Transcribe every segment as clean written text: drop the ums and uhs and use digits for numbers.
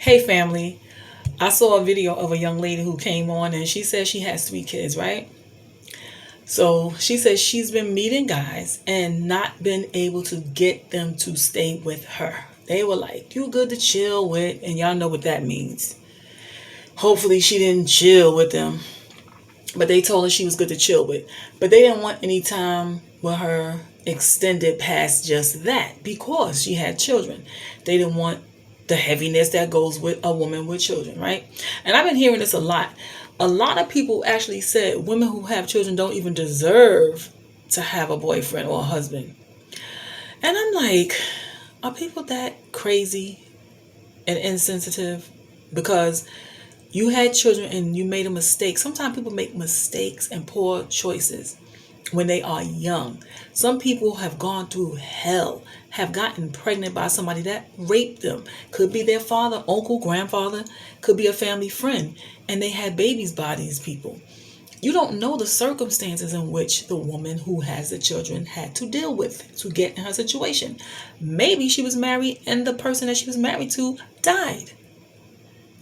Hey family, I saw a video of a young lady who came on and she says she has 3 kids, right? So she says she's been meeting guys and not been able to get them to stay with her. They were like, you good to chill with, and y'all know what that means. Hopefully she didn't chill with them, but they told her she was good to chill with. But they didn't want any time with her extended past just that because she had children. They didn't want the heaviness that goes with a woman with children, right? And I've been hearing this a lot. A lot of people actually said women who have children don't even deserve to have a boyfriend or a husband. And I'm like, are people that crazy and insensitive? Because you had children and you made a mistake. Sometimes people make mistakes and poor choices when they are young. Some people have gone through hell, have gotten pregnant by somebody that raped them. Could be their father, uncle, grandfather, could be a family friend, and they had babies by these people. You don't know the circumstances in which the woman who has the children had to deal with to get in her situation. Maybe she was married and the person that she was married to died.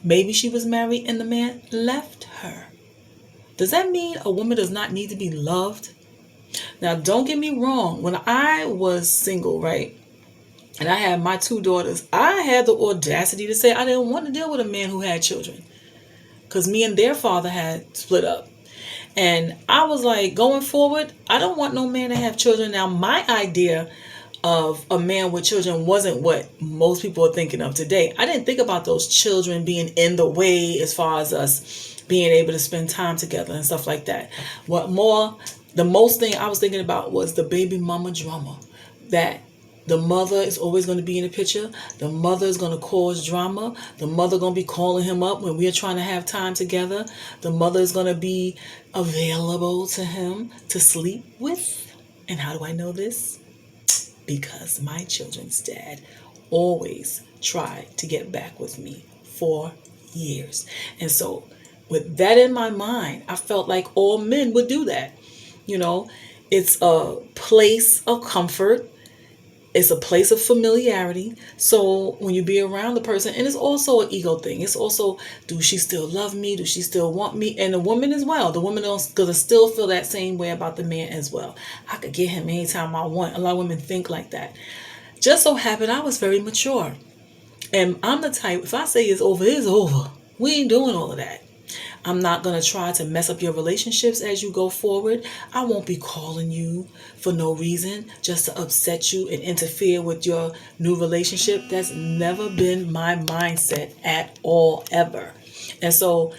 Maybe she was married and the man left her. Does that mean a woman does not need to be loved? Now, don't get me wrong. When I was single, right, and I had my 2 daughters, I had the audacity to say I didn't want to deal with a man who had children because me and their father had split up. And I was like, going forward, I don't want no man to have children. Now, my idea of a man with children wasn't what most people are thinking of today. I didn't think about those children being in the way as far as us being able to spend time together and stuff like that. The most thing I was thinking about was the baby mama drama. That the mother is always going to be in the picture. The mother is going to cause drama. The mother going to be calling him up when we are trying to have time together. The mother is going to be available to him to sleep with. And how do I know this? Because my children's dad always tried to get back with me for years. And so with that in my mind, I felt like all men would do that. You know, it's a place of comfort. It's a place of familiarity. So when you be around the person, and it's also an ego thing. It's also, do she still love me? Do she still want me? And the woman as well. The woman is going to still feel that same way about the man as well. I could get him anytime I want. A lot of women think like that. Just so happened I was very mature. And I'm the type, if I say it's over, it's over. We ain't doing all of that. I'm not going to try to mess up your relationships as you go forward. I won't be calling you for no reason just to upset you and interfere with your new relationship. That's never been my mindset at all, ever. And so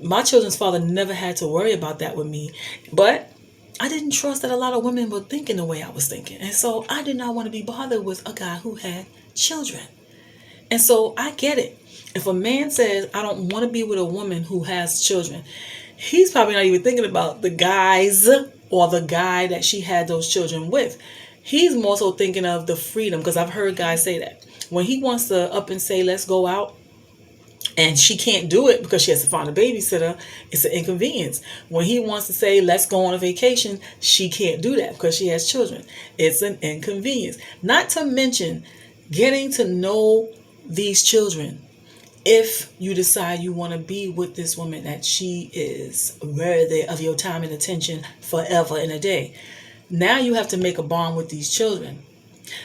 my children's father never had to worry about that with me. But I didn't trust that a lot of women were thinking the way I was thinking. And so I did not want to be bothered with a guy who had children. And so I get it. If a man says, I don't want to be with a woman who has children, he's probably not even thinking about the guys or the guy that she had those children with. He's more so thinking of the freedom, because I've heard guys say that. When he wants to up and say, let's go out, and she can't do it because she has to find a babysitter, it's an inconvenience. When he wants to say, let's go on a vacation, she can't do that because she has children. It's an inconvenience. Not to mention getting to know these children. If you decide you want to be with this woman, that she is worthy of your time and attention forever and a day. Now you have to make a bond with these children.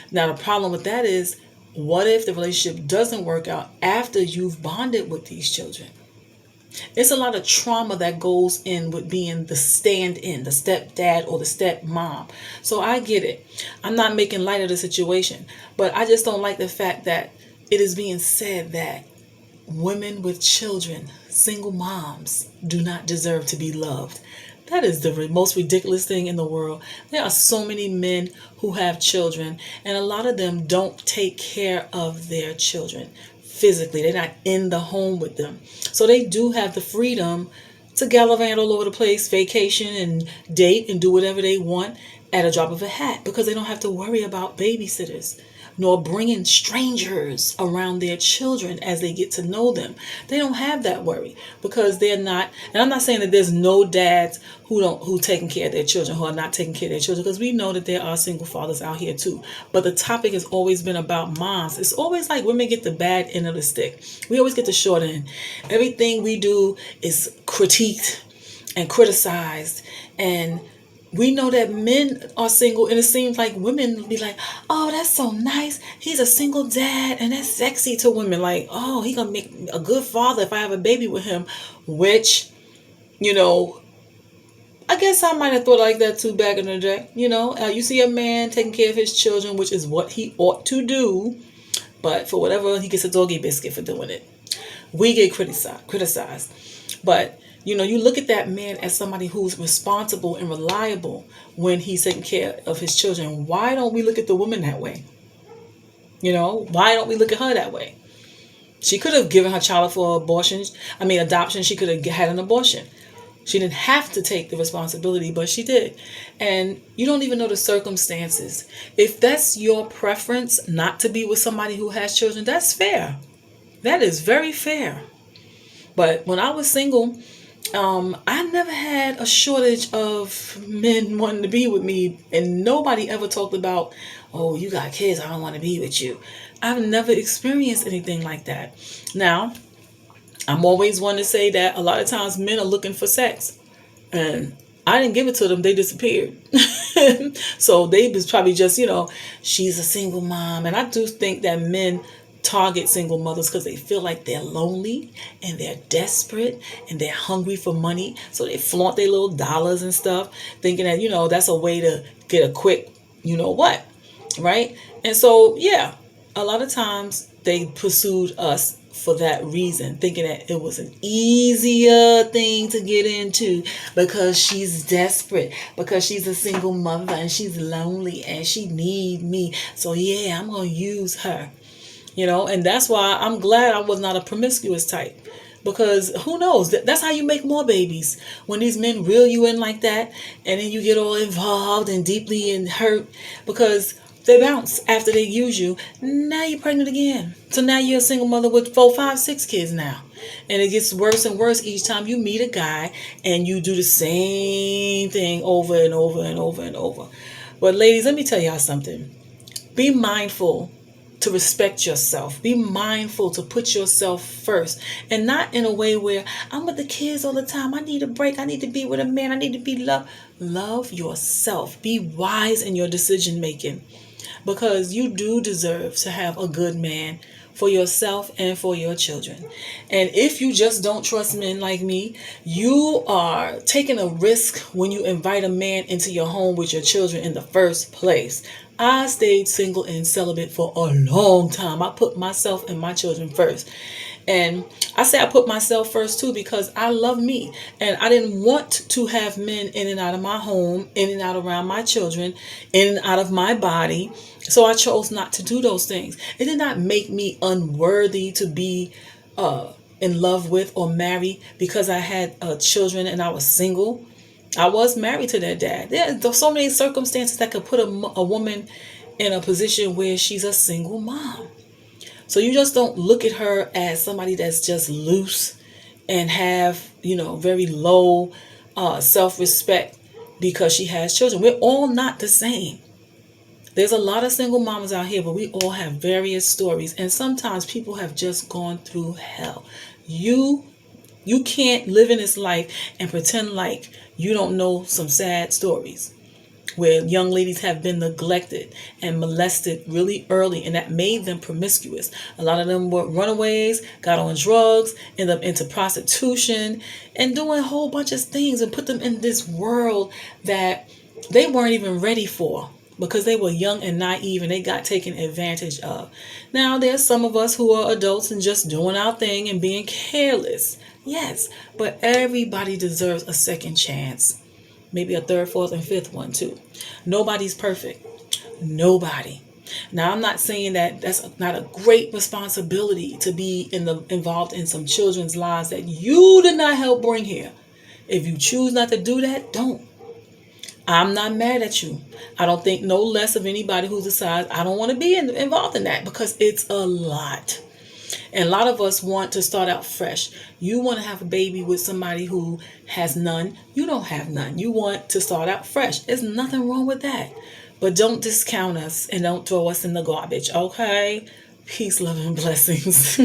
Now the problem with that is, what if the relationship doesn't work out after you've bonded with these children? It's a lot of trauma that goes in with being the stand-in, the stepdad or the stepmom. So I get it. I'm not making light of the situation, but I just don't like the fact that it is being said that women with children, single moms, do not deserve to be loved. That is the most ridiculous thing in the world. There are so many men who have children, and a lot of them don't take care of their children physically. They're not in the home with them. So they do have the freedom to gallivant all over the place, vacation and date and do whatever they want at a drop of a hat, because they don't have to worry about babysitters. nor bringing strangers around their children as they get to know them. They don't have that worry because they're not. And I'm not saying that there's no dads who taking care of their children, who are not taking care of their children, because we know that there are single fathers out here too. But the topic has always been about moms. It's always like women get the bad end of the stick. We always get the short end. Everything we do is critiqued and criticized, and we know that men are single, and it seems like women be like, oh, that's so nice. He's a single dad, and that's sexy to women. Like, oh, he gonna make a good father if I have a baby with him. Which, you know, I guess I might have thought like that too back in the day. You see a man taking care of his children, which is what he ought to do. But for whatever, he gets a doggy biscuit for doing it. We get criticized. But you look at that man as somebody who's responsible and reliable when he's taking care of his children. Why don't we look at the woman that way? Why don't we look at her that way? She could have given her child for adoption. She could have had an abortion. She didn't have to take the responsibility, but she did. And you don't even know the circumstances. If that's your preference not to be with somebody who has children, that's fair. That is very fair. But when I was single, I never had a shortage of men wanting to be with me, and nobody ever talked about, oh, you got kids, I don't want to be with you. I've never experienced anything like that. Now, I'm always one to say that a lot of times men are looking for sex, and I didn't give it to them. They disappeared. So they was probably just, she's a single mom. And I do think that men target single mothers because they feel like they're lonely and they're desperate and they're hungry for money. So they flaunt their little dollars and stuff, thinking that, that's a way to get a quick, what, right? And so, yeah, a lot of times they pursued us for that reason, thinking that it was an easier thing to get into because she's desperate, because she's a single mother and she's lonely and she need me. So yeah, I'm going to use her, and that's why I'm glad I was not a promiscuous type, because who knows, that's how you make more babies, when these men reel you in like that, and then you get all involved and deeply and hurt because they bounce after they use you. Now you're pregnant again. So now you're a single mother with 4, 5, 6 kids now. And it gets worse and worse each time you meet a guy and you do the same thing over and over and over and over. But ladies, let me tell y'all something. Be mindful to respect yourself. Be mindful to put yourself first, and not in a way where I'm with the kids all the time. I need a break. I need to be with a man. I need to be loved. Love yourself. Be wise in your decision making, because you do deserve to have a good man for yourself and for your children. And if you just don't trust men like me, you are taking a risk when you invite a man into your home with your children in the first place. I stayed single and celibate for a long time. I put myself and my children first. And I say I put myself first too because I love me. And I didn't want to have men in and out of my home, in and out around my children, in and out of my body. So I chose not to do those things. It did not make me unworthy to be in love with or marry because I had children and I was single. I was married to their dad. There's so many circumstances that could put a woman in a position where she's a single mom. So you just don't look at her as somebody that's just loose and have, very low self-respect because she has children. We're all not the same. There's a lot of single mamas out here, but we all have various stories. And sometimes people have just gone through hell. You can't live in this life and pretend like you don't know some sad stories where young ladies have been neglected and molested really early, and that made them promiscuous. A lot of them were runaways, got on drugs, ended up into prostitution, and doing a whole bunch of things, and put them in this world that they weren't even ready for because they were young and naive and they got taken advantage of. Now, there's some of us who are adults and just doing our thing and being careless. Yes, but everybody deserves a second chance. Maybe a third, fourth, and fifth one too. Nobody's perfect. Nobody. Now, I'm not saying that that's not a great responsibility to be involved in some children's lives that you did not help bring here. If you choose not to do that, don't. I'm not mad at you. I don't think no less of anybody who decides I don't want to be involved in that, because it's a lot. And a lot of us want to start out fresh. You want to have a baby with somebody who has none. You don't have none. You want to start out fresh. There's nothing wrong with that. But don't discount us and don't throw us in the garbage, okay? Peace, love, and blessings.